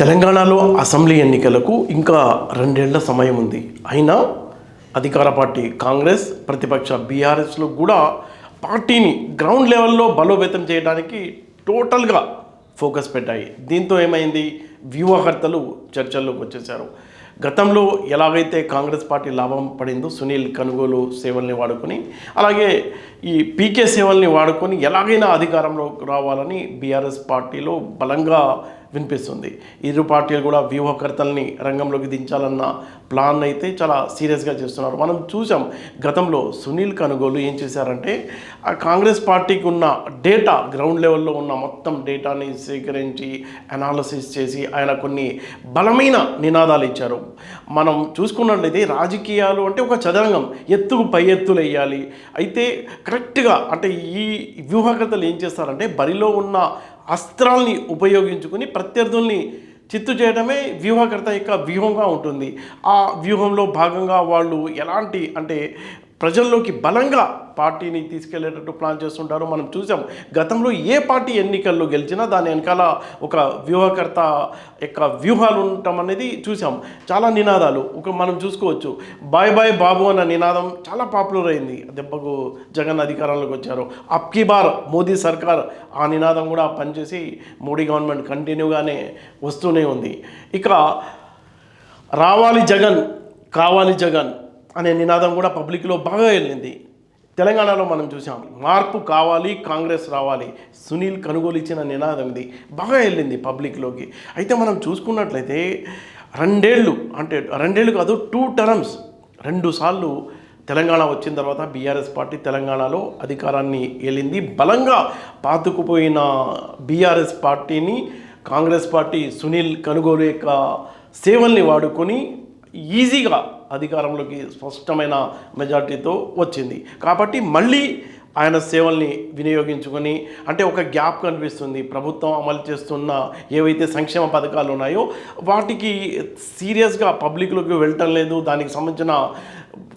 తెలంగాణలో అసెంబ్లీ ఎన్నికలకు ఇంకా 2 ఏళ్ల సమయం ఉంది. అయినా అధికార పార్టీ కాంగ్రెస్, ప్రతిపక్ష బీఆర్ఎస్లు కూడా పార్టీని గ్రౌండ్ లెవెల్లో బలోపేతం చేయడానికి టోటల్గా ఫోకస్ పెట్టాయి. దీంతో ఏమైంది, వ్యూహకర్తలు చర్చల్లోకి వచ్చేశారు. గతంలో ఎలాగైతే కాంగ్రెస్ పార్టీ లాభం పడిందో సునీల్ కనుగోలు సేవల్ని వాడుకొని, అలాగే ఈ పీకే సేవల్ని వాడుకొని ఎలాగైనా అధికారంలో రావాలని బీఆర్ఎస్ పార్టీలో బలంగా వినిపిస్తుంది. ఇరు పార్టీలు కూడా వ్యూహకర్తల్ని రంగంలోకి దించాలన్న ప్లాన్ అయితే చాలా సీరియస్గా చేస్తున్నారు. మనం చూసాం గతంలో సునీల్ కనుగోలు ఏం చేశారంటే, ఆ కాంగ్రెస్ పార్టీకి ఉన్న డేటా, గ్రౌండ్ లెవెల్లో ఉన్న మొత్తం డేటాని సేకరించి అనాలసిస్ చేసి ఆయన కొన్ని బలమైన నినాదాలు ఇచ్చారు. మనం చూసుకున్నట్లయితే రాజకీయాలు అంటే ఒక చదరంగం, ఎత్తుకు పై ఎత్తులు వేయాలి. అయితే కరెక్ట్గా అంటే ఈ వ్యూహకర్తలు ఏం చేస్తారంటే, బరిలో ఉన్న అస్త్రాల్ని ఉపయోగించుకుని ప్రత్యర్థుల్ని చిత్తు చేయడమే వ్యూహకర్త యొక్క వ్యూహంగా ఉంటుంది. ఆ వ్యూహంలో భాగంగా వాళ్ళు ఎలాంటి అంటే ప్రజల్లోకి బలంగా పార్టీని తీసుకెళ్లేటట్టు ప్లాన్ చేస్తుంటారు. మనం చూసాం గతంలో ఏ పార్టీ ఎన్నికల్లో గెలిచినా దాని వెనకాల ఒక వ్యూహకర్త యొక్క వ్యూహాలు ఉండటం అనేది చూసాం. చాలా నినాదాలు మనం చూసుకోవచ్చు. బాయ్ బాయ్ బాబు అన్న నినాదం చాలా పాపులర్ అయింది. దెబ్బకు జగన్ అధికారంలోకి వచ్చారు. అబ్కీ బార్ మోదీ సర్కార్, ఆ నినాదం కూడా పనిచేసి మోడీ గవర్నమెంట్ కంటిన్యూగానే వస్తూనే ఉంది. ఇక రావాలి జగన్, కావాలి జగన్ అనే నినాదం కూడా పబ్లిక్లో బాగా వెళ్ళింది. తెలంగాణలో మనం చూసాం, మార్పు కావాలి, కాంగ్రెస్ రావాలి, సునీల్ కనుగోలు ఇచ్చిన నినాదం ఇది బాగా వెళ్ళింది పబ్లిక్లోకి. అయితే మనం చూసుకున్నట్లయితే 2 ఏళ్ళు అంటే 2 ఏళ్ళు కాదు, 2 టర్మ్స్ 2 సార్లు తెలంగాణ వచ్చిన తర్వాత బీఆర్ఎస్ పార్టీ తెలంగాణలో అధికారాన్ని ఏలింది. బలంగా పాతుకుపోయిన బీఆర్ఎస్ పార్టీని కాంగ్రెస్ పార్టీ సునీల్ కనుగోలు యొక్క సేవల్ని వాడుకొని ఈజీగా అధికారంలోకి స్పష్టమైన మెజార్టీతో వచ్చింది. కాబట్టి మళ్ళీ ఆయన సేవల్ని వినియోగించుకొని, అంటే ఒక గ్యాప్ కనిపిస్తుంది. ప్రభుత్వం అమలు చేస్తున్న ఏవైతే సంక్షేమ పథకాలు ఉన్నాయో వాటికి సీరియస్గా పబ్లిక్లోకి వెళ్ళటం లేదు, దానికి సంబంధించిన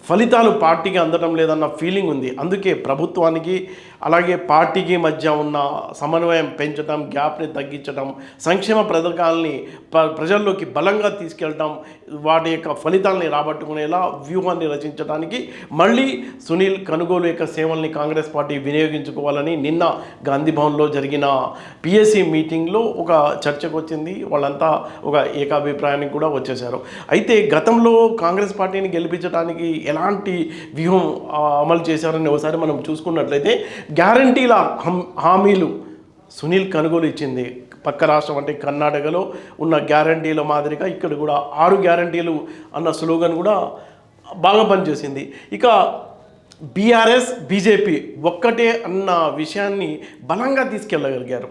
ఫలితాలు పార్టీకి అందడం లేదన్న ఫీలింగ్ ఉంది. అందుకే ప్రభుత్వానికి అలాగే పార్టీకి మధ్య ఉన్న సమన్వయం పెంచడం, గ్యాప్ని తగ్గించడం, సంక్షేమ పథకాలని ప్రజల్లోకి బలంగా తీసుకెళ్ళటం, వాటి యొక్క ఫలితాలని రాబట్టుకునేలా వ్యూహాన్ని రచించడానికి మళ్ళీ సునీల్ కనుగోలు యొక్క సేవల్ని కాంగ్రెస్ పార్టీ వినియోగించుకోవాలని నిన్న గాంధీ భవన్లో జరిగిన పిఎస్సి మీటింగ్లో ఒక చర్చకు వచ్చింది. వాళ్ళంతా ఒక ఏకాభిప్రాయానికి కూడా వచ్చేశారు. అయితే గతంలో కాంగ్రెస్ పార్టీని గెలిపించడానికి ఎలాంటి వ్యూహం అమలు చేశారని ఒకసారి మనం చూసుకున్నట్లయితే, గ్యారంటీల హామీలు సునీల్ కనుగోలు ఇచ్చింది. పక్క రాష్ట్రం అంటే కర్ణాటకలో ఉన్న గ్యారంటీల మాదిరిగా ఇక్కడ కూడా 6 గ్యారంటీలు అన్న స్లోగన్ కూడా బాగా పనిచేసింది. ఇక బీఆర్ఎస్ బీజేపీ ఒక్కటే అన్న విషయాన్ని బలంగా తీసుకెళ్ళగలిగారు.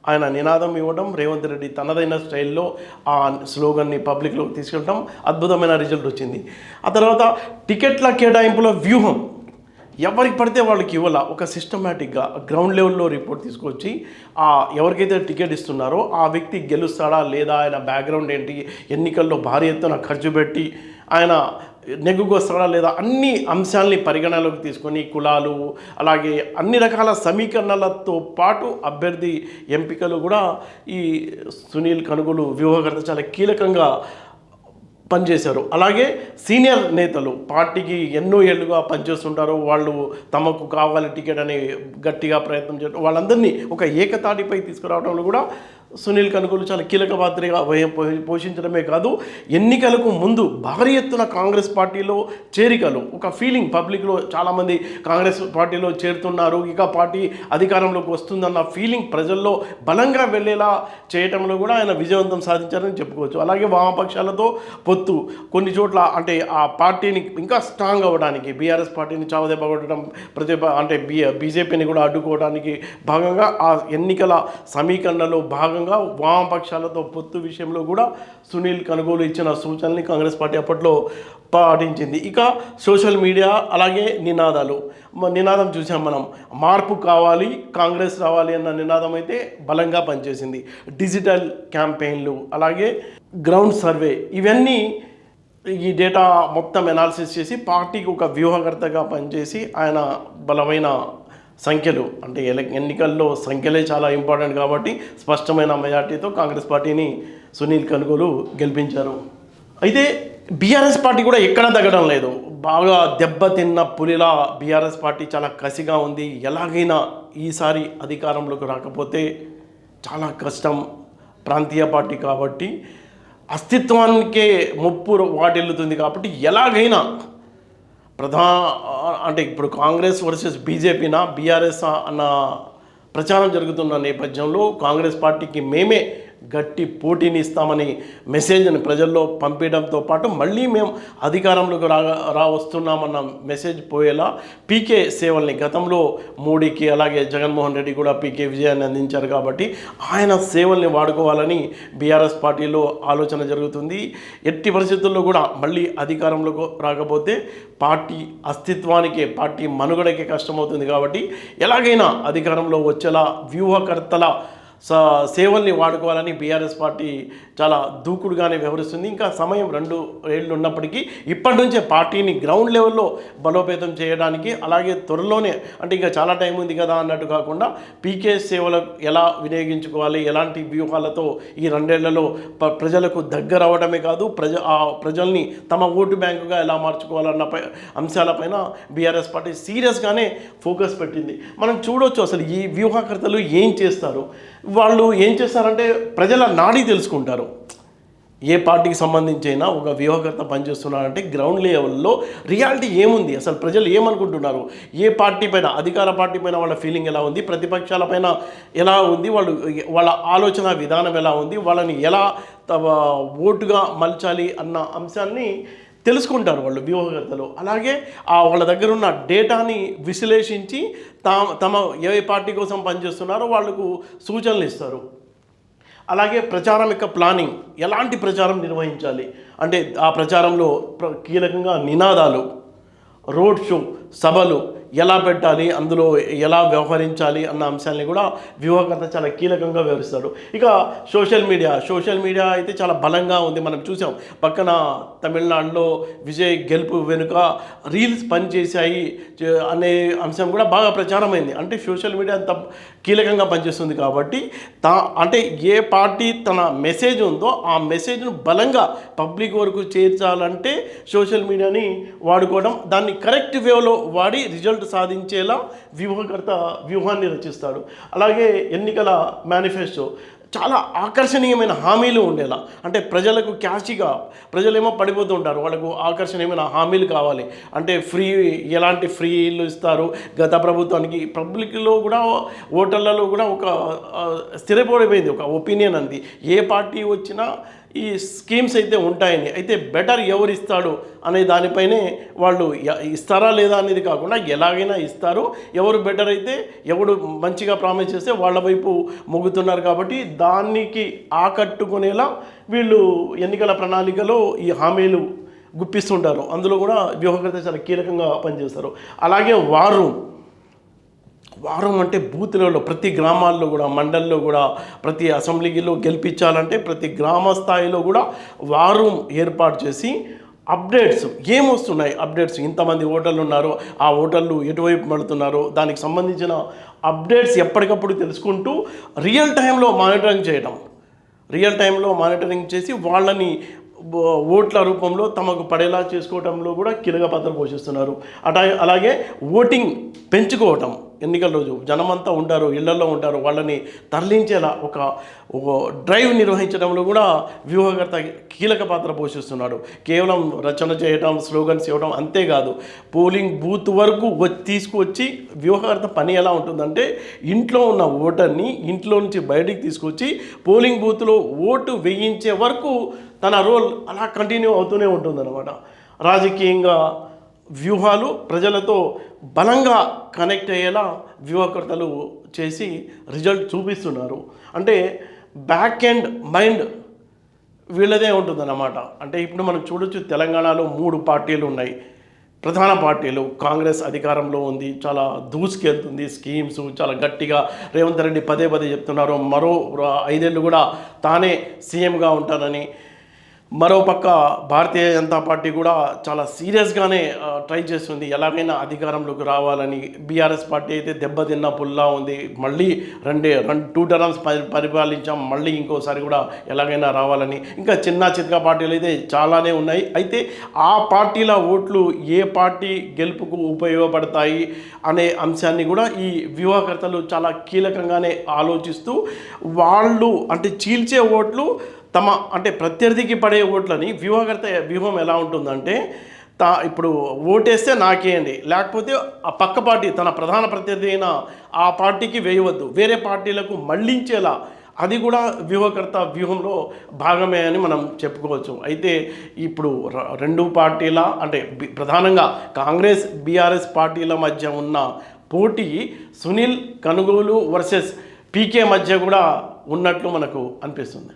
ఆయన నినాదం ఇవ్వడం, రేవంత్ రెడ్డి తనదైన స్టైల్లో ఆ స్లోగన్ని పబ్లిక్లోకి తీసుకెళ్ళడం, అద్భుతమైన రిజల్ట్ వచ్చింది. ఆ తర్వాత టికెట్ల కేటాయింపుల వ్యూహం ఎవరికి పడితే వాళ్ళకి ఇవ్వాల, ఒక సిస్టమేటిక్గా గ్రౌండ్ లెవెల్లో రిపోర్ట్ తీసుకొచ్చి ఎవరికైతే టికెట్ ఇస్తున్నారో ఆ వ్యక్తి గెలుస్తాడా లేదా, ఆయన బ్యాక్గ్రౌండ్ ఏంటి, ఎన్నికల్లో భారీ ఎత్తున ఖర్చు పెట్టి ఆయన నెగ్గుకొస్తాడా లేదా, అన్ని అంశాలని పరిగణలోకి తీసుకొని కులాలు అలాగే అన్ని రకాల సమీకరణలతో పాటు అభ్యర్థి ఎంపికలు కూడా ఈ సునీల్ కనుగోలు వ్యూహకర్త చాలా కీలకంగా పనిచేశారు. అలాగే సీనియర్ నేతలు పార్టీకి ఎన్నో ఏళ్ళుగా పనిచేస్తుంటారు, వాళ్ళు తమకు కావాలి టికెట్ అని గట్టిగా ప్రయత్నం చేయడం, వాళ్ళందరినీ ఒక ఏకతాటిపై తీసుకురావడంలో కూడా సునీల్ కనుగోలు చాలా కీలక పాత్రగా పోషించడమే కాదు, ఎన్నికలకు ముందు భారీ ఎత్తున కాంగ్రెస్ పార్టీలో చేరికలు, ఒక ఫీలింగ్ పబ్లిక్లో చాలామంది కాంగ్రెస్ పార్టీలో చేరుతున్నారు, ఇక పార్టీ అధికారంలోకి వస్తుందన్న ఫీలింగ్ ప్రజల్లో బలంగా వెళ్ళేలా చేయడంలో కూడా ఆయన విజయవంతం సాధించారని చెప్పుకోవచ్చు. అలాగే వామపక్షాలతో పొత్తు కొన్ని చోట్ల అంటే ఆ పార్టీని ఇంకా స్ట్రాంగ్ అవ్వడానికి, బీఆర్ఎస్ పార్టీని చావదెబ్బ కొట్టడం, అంటే బీజేపీని కూడా అడ్డుకోవడానికి భాగంగా ఆ ఎన్నికల సమీకరణలో భాగంగా వామపక్షాలతో పొత్తు విషయంలో కూడా సునీల్ కనుగోలు ఇచ్చిన సూచనల్ని కాంగ్రెస్ పార్టీ అప్పట్లో పాటించింది. ఇక సోషల్ మీడియా అలాగే నినాదం చూసాం మనం, మార్పు కావాలి, కాంగ్రెస్ రావాలి అన్న నినాదం అయితే బలంగా పనిచేసింది. డిజిటల్ క్యాంపెయిన్లు అలాగే గ్రౌండ్ సర్వే, ఇవన్నీ ఈ డేటా మొత్తం అనాలిసిస్ చేసి పార్టీకి ఒక వ్యూహకర్తగా పనిచేసి ఆయన బలమైన సంఖ్యలు అంటే ఎన్నికల్లో సంఖ్యలే చాలా ఇంపార్టెంట్ కాబట్టి స్పష్టమైన మెజార్టీతో కాంగ్రెస్ పార్టీని సునీల్ కనుగోలు గెలిపించారు. అయితే బీఆర్ఎస్ పార్టీ కూడా ఎక్కడా తగ్గడం లేదు. బాగా దెబ్బతిన్న పులిలా బీఆర్ఎస్ పార్టీ చాలా కసిగా ఉంది. ఎలాగైనా ఈసారి అధికారంలోకి రాకపోతే చాలా కష్టం. ప్రాంతీయ పార్టీ కాబట్టి అస్తిత్వానికే ముప్పు వాటిల్లుతుంది. కాబట్టి ఎలాగైనా అంటే ఇప్పుడు కాంగ్రెస్ వర్సెస్ బీజేపీనా బీఆర్ఎస్ అన్న ప్రచారం జరుగుతున్న నేపథ్యంలో కాంగ్రెస్ పార్టీకి మేమే గట్టి పోటీని ఇస్తామని మెసేజ్ని ప్రజల్లో పంపించడంతో పాటు మళ్ళీ మేము అధికారంలోకి వస్తున్నామన్న మెసేజ్ పోయేలా పీకే సేవల్ని గతంలో మోడీకి అలాగే జగన్మోహన్ రెడ్డి కూడా పీకే విజయాన్ని అందించారు. కాబట్టి ఆయన సేవల్ని వాడుకోవాలని బీఆర్ఎస్ పార్టీలో ఆలోచన జరుగుతుంది. ఎట్టి పరిస్థితుల్లో కూడా మళ్ళీ అధికారంలోకి రాకపోతే పార్టీ అస్తిత్వానికే పార్టీ మనుగడకే కష్టమవుతుంది. కాబట్టి ఎలాగైనా అధికారంలో వచ్చేలా వ్యూహకర్తల సేవల్ని వాడుకోవాలని బీఆర్ఎస్ పార్టీ చాలా దూకుడుగానే వ్యవహరిస్తుంది. ఇంకా సమయం 2 ఏళ్ళు ఉన్నప్పటికీ ఇప్పటి నుంచే పార్టీని గ్రౌండ్ లెవెల్లో బలోపేతం చేయడానికి, అలాగే త్వరలోనే అంటే ఇంకా చాలా టైం ఉంది కదా అన్నట్టు కాకుండా పీకే సేవలకు ఎలా వినియోగించుకోవాలి, ఎలాంటి వ్యూహాలతో ఈ 2 ఏళ్లలో ప్రజలకు దగ్గర అవ్వడమే కాదు ప్రజల్ని తమ ఓటు బ్యాంకుగా ఎలా మార్చుకోవాలన్న అంశాలపైన బీఆర్ఎస్ పార్టీ సీరియస్గానే ఫోకస్ పెట్టింది. మనం చూడొచ్చు అసలు ఈ వ్యూహకర్తలు ఏం చేస్తారు. వాళ్ళు ఏం చేస్తారంటే ప్రజల నాడి తెలుసుకుంటారు. ఏ పార్టీకి సంబంధించైనా ఒక వ్యూహకర్త పనిచేస్తున్నారంటే గ్రౌండ్ లెవెల్లో రియాలిటీ ఏముంది, అసలు ప్రజలు ఏమనుకుంటున్నారు, ఏ పార్టీ పైన అధికార పార్టీ పైన వాళ్ళ ఫీలింగ్ ఎలా ఉంది, ప్రతిపక్షాల పైన ఎలా ఉంది, వాళ్ళ ఆలోచన విధానం ఎలా ఉంది, వాళ్ళని ఎలా ఓటుగా మలచాలి అన్న అంశాన్ని తెలుసుకుంటారు వాళ్ళు వ్యూహకర్తలు. అలాగే వాళ్ళ దగ్గర ఉన్న డేటాని విశ్లేషించి తమ ఏ పార్టీ కోసం పనిచేస్తున్నారో వాళ్ళకు సూచనలు ఇస్తారు. అలాగే ప్రచారం యొక్క ప్లానింగ్, ఎలాంటి ప్రచారం నిర్వహించాలి అంటే ఆ ప్రచారంలో కీలకంగా నినాదాలు, రోడ్ షో, సభలు ఎలా పెట్టాలి, అందులో ఎలా వ్యవహరించాలి అన్న అంశాలని కూడా వ్యూహకర్త చాలా కీలకంగా వ్యవహరిస్తాడు. ఇక సోషల్ మీడియా అయితే చాలా బలంగా ఉంది. మనం చూసాం పక్కన తమిళనాడులో విజయ్ గెలుపు వెనుక రీల్స్ పనిచేశాయి అనే అంశం కూడా బాగా ప్రచారమైంది. అంటే సోషల్ మీడియా అంత కీలకంగా పనిచేస్తుంది. కాబట్టి అంటే ఏ పార్టీ తన మెసేజ్ ఉందో ఆ మెసేజ్ను బలంగా పబ్లిక్ వరకు చేర్చాలంటే సోషల్ మీడియాని వాడుకోవడం, దాన్ని కరెక్ట్ వేలో వాడి రిజల్ట్ సాధించేలా వ్యూహకర్త వ్యూహాన్ని రచిస్తాడు. అలాగే ఎన్నికల మేనిఫెస్టో చాలా ఆకర్షణీయమైన హామీలు ఉండేలా, అంటే ప్రజలకు క్యాషీగా ప్రజలేమో పడిపోతూ ఉంటారు, వాళ్ళకు ఆకర్షణీయమైన హామీలు కావాలి. అంటే ఎలాంటి ఫ్రీలు ఇస్తారు గత ప్రభుత్వానికి, పబ్లిక్లో కూడా ఓటర్లలో కూడా ఒక స్థిరపడిపోయింది ఒక ఒపీనియన్ అంది. ఏ పార్టీ వచ్చినా ఈ స్కీమ్స్ అయితే ఉంటాయని, అయితే బెటర్ ఎవరు ఇస్తాడు అనే దానిపైనే వాళ్ళు ఇస్తారా లేదా అనేది కాకుండా ఎలాగైనా ఇస్తారు, ఎవరు బెటర్ అయితే ఎవడు మంచిగా ప్రామిస్ చేస్తే వాళ్ళ వైపు మొగ్గుతున్నారు. కాబట్టి దానికి ఆకట్టుకునేలా వీళ్ళు ఎన్నికల ప్రణాళికలో ఈ హామీలు గుప్పిస్తుంటారు. అందులో కూడా వ్యూహకర్త చాలా కీలకంగా పనిచేస్తారు. అలాగే వారం అంటే బూత్ లెవెల్లో ప్రతి గ్రామాల్లో కూడా, మండల్లో కూడా, ప్రతి అసెంబ్లీలో గెలిపించాలంటే ప్రతి గ్రామ స్థాయిలో కూడా వారం ఏర్పాటు చేసి అప్డేట్స్ ఏమొస్తున్నాయి, ఇంతమంది ఓటర్లు ఉన్నారు, ఆ ఓటర్లు ఎటువైపు పడుతున్నారు, దానికి సంబంధించిన అప్డేట్స్ ఎప్పటికప్పుడు తెలుసుకుంటూ రియల్ టైంలో మానిటరింగ్ చేసి వాళ్ళని ఓట్ల రూపంలో తమకు పడేలా చేసుకోవడంలో కూడా కీలక పాత్ర పోషిస్తున్నారు. అలాగే ఓటింగ్ పెంచుకోవటం, ఎన్నికల రోజు జనమంతా ఉంటారు, ఇళ్లలో ఉంటారు, వాళ్ళని తరలించేలా ఒక డ్రైవ్ నిర్వహించడంలో కూడా వ్యూహకర్త కీలక పాత్ర పోషిస్తున్నాడు. కేవలం రచన చేయడం, స్లోగన్స్ ఇవ్వడం అంతేకాదు, పోలింగ్ బూత్ వరకు తీసుకువచ్చి వ్యూహకర్త పని ఎలా ఉంటుందంటే ఇంట్లో ఉన్న ఓటర్ని ఇంట్లో నుంచి బయటికి తీసుకొచ్చి పోలింగ్ బూత్లో ఓటు వేయించే వరకు తన రోల్ అలా కంటిన్యూ అవుతూనే ఉంటుందన్నమాట. రాజకీయంగా వ్యూహాలు ప్రజలతో బలంగా కనెక్ట్ అయ్యేలా వ్యూహకర్తలు చేసి రిజల్ట్ చూపిస్తున్నారు. అంటే బ్యాక్ ఎండ్ మైండ్ వీళ్ళదే ఉంటుందన్నమాట. అంటే ఇప్పుడు మనం చూడొచ్చు, తెలంగాణలో 3 పార్టీలు ఉన్నాయి, ప్రధాన పార్టీలు. కాంగ్రెస్ అధికారంలో ఉంది, చాలా దూసుకెళ్తుంది, స్కీమ్స్ చాలా గట్టిగా రేవంత్ రెడ్డి పదే చెప్తున్నారు, మరో 5 ఏళ్ళు కూడా తానే సీఎంగా ఉంటానని. మరోపక్క భారతీయ జనతా పార్టీ కూడా చాలా సీరియస్గానే ట్రై చేస్తుంది ఎలాగైనా అధికారంలోకి రావాలని. బీఆర్ఎస్ పార్టీ అయితే దెబ్బతిన్న పుల్లా ఉంది. మళ్ళీ 2 టర్మ్స్ పరిపాలించాం, మళ్ళీ ఇంకోసారి కూడా ఎలాగైనా రావాలని. ఇంకా చిన్న చితక పార్టీలు అయితే చాలానే ఉన్నాయి. అయితే ఆ పార్టీల ఓట్లు ఏ పార్టీ గెలుపుకు ఉపయోగపడతాయి అనే అంశాన్ని కూడా ఈ వ్యూహకర్తలు చాలా కీలకంగానే ఆలోచిస్తూ వాళ్ళు అంటే చీల్చే ఓట్లు అంటే ప్రత్యర్థికి పడే ఓట్లని వ్యూహం ఎలా ఉంటుందంటే ఇప్పుడు ఓటేస్తే నాకేయండి, లేకపోతే ఆ పక్క పార్టీ తన ప్రధాన ప్రత్యర్థి అయిన ఆ పార్టీకి వేయవద్దు, వేరే పార్టీలకు మళ్లించేలా అది కూడా వ్యూహంలో భాగమే అని మనం చెప్పుకోవచ్చు. అయితే ఇప్పుడు 2 పార్టీల అంటే ప్రధానంగా కాంగ్రెస్ బీఆర్ఎస్ పార్టీల మధ్య ఉన్న పోటీ సునీల్ కనుగోలు వర్సెస్ పీకే మధ్య కూడా ఉన్నట్లు మనకు అనిపిస్తుంది.